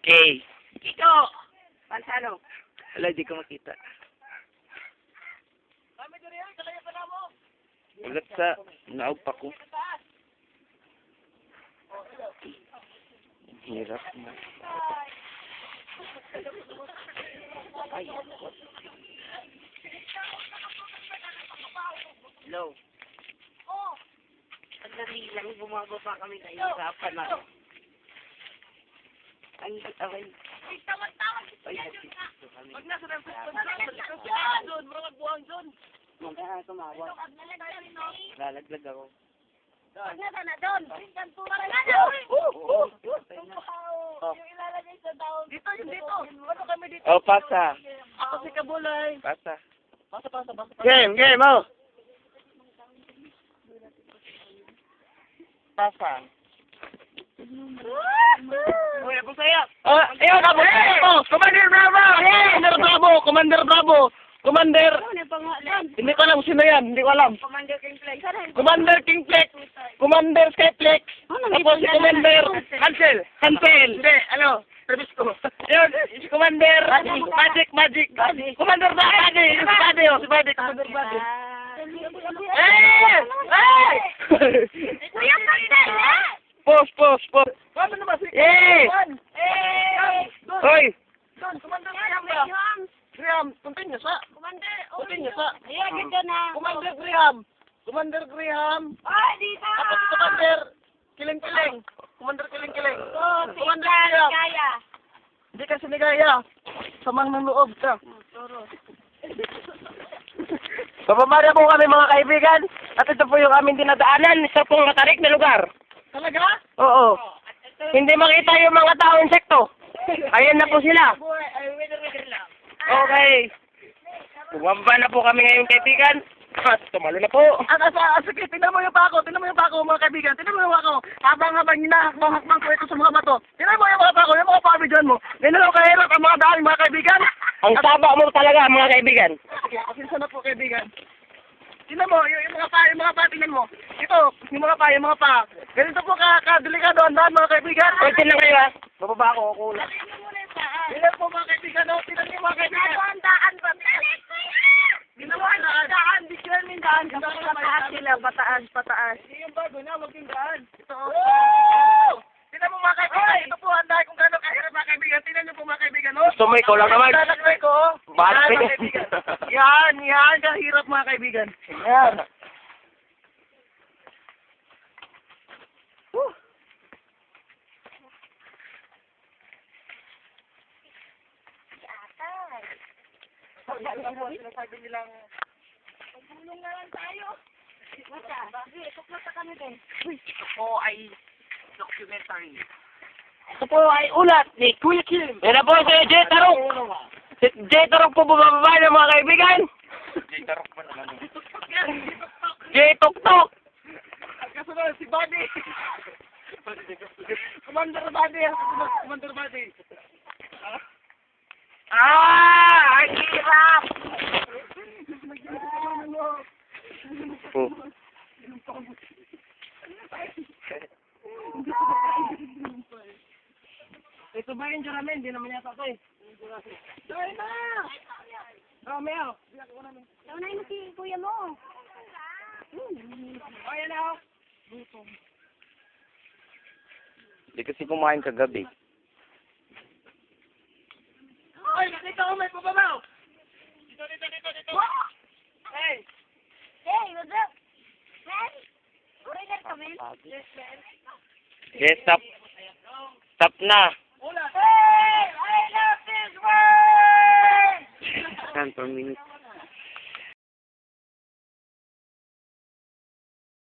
K. Ito! Pansalo. Wala, di ko makita. Ulat sa naog pa ko. Hirap na. Ay. Hello. Sandali lang, bumababa kami na hirapan na. Ang away. Ay, Pag nasa ng doon, marang buwang doon. magkakaroon tumawa. Lalaglag ako. Pag nasa na doon, kantura na yung ilalagay sa daon. Dito, yung dito. Ano kami dito? Oh, pasa. Ako si Kabulay. Pasa. Basa. Game, oh. Pasa. Uy, ako saya. Ayun, Commander Bravo! Commander Bravo! Commander Bravo! Commander! Ano yung pangalan? Hindi ko alam sino yan. Hindi ko alam. Commander King Flex. Commander Kingflex! Commander Skyflex! Tapos si Commander Hansel! Hindi, ano? Service ko. Ayun, si Commander Magic! Commander Badi! Si Badi! Commander Badi! Hey! Kuya Sandal, Post! Ano naman si Eh! Hoy! Doon, Commander Graham. Continuous ha? Commander, Continuous ha? ayan, dito na. Commander Graham! Ay, dito. Tapos Commander Kiling-Kiling! Commander Kiling-Kiling! Oh, Commander si Graham! Kaya. Hindi ka sinigaya! Samang ng loob ka! Papamara po kami mga kaibigan at ito po yung aming dinadaanan sa pong matarik na lugar. Talaga? Oo. Hindi makita yung mga tao insekto. Ayan na po sila. Winner lang. Okay. Bumaba na po kami ngayon kaibigan. At tumalo na po. Sige, tingnan mo yung pako mga kaibigan. Tingnan mo yung pako. Habang hinahakbang ko ito sa mga bato. Tingnan mo yung mga pako, yung mga pami dyan mo. Ganun lang kahirap ang mga daan mga kaibigan. Ang taba mo talaga mga kaibigan. Sige, asinsa na po kaibigan. Tingnan mo, yung mga pa, tingnan mo. Ito, yung mga pa. Ganito po kadelikado ang daan mga kaibigan. Pwede lang kayo ha. Bababa ako, kulang. Tingnan po mga kaibigan, tingnan mo mga kaibigan. Ang daan ba? Tingnan mo ang daan, di sila yung daan. Pataas sila, pataas. Yung bago na, wag yung daan. Ito, tingnan mo mga kaibigan, ito po ang daan kung gano'ng kahirap mga kaibigan. Tingnan niyo po mga kaibigan, Gusto mo ikaw lang naman. Tatagay ko, Bahala Yan, ka. mga kaibigan. Yan, kahirap mga kaibigan. Yan. Sinasabi nilang, Tulong na lang tayo. Mata, sige, tuklata kami din. ako ay documentary. Ito po ay ulat ni Kuya Kim. Yan na po si J. Tarok. Si J. Tarok po bumababa ng mga kaibigan. J. Tok. At kasunod si Buddy. Commander Buddy. Commander Buddy. Ang hirap. Oh. Ito ba yung Juramen? Hindi naman yata ito eh. Dahil na! Romeo! Naunahin mo si kuya mo. Ayan na ako. Hindi kasi kumain kagabi. Ay, nakita ko may pababaw! Dito! Hey! Hey, what's up? Man? Okay na kami? Yes, stop. Stop na. Ulat! Hey! I love this world! 10 per minute.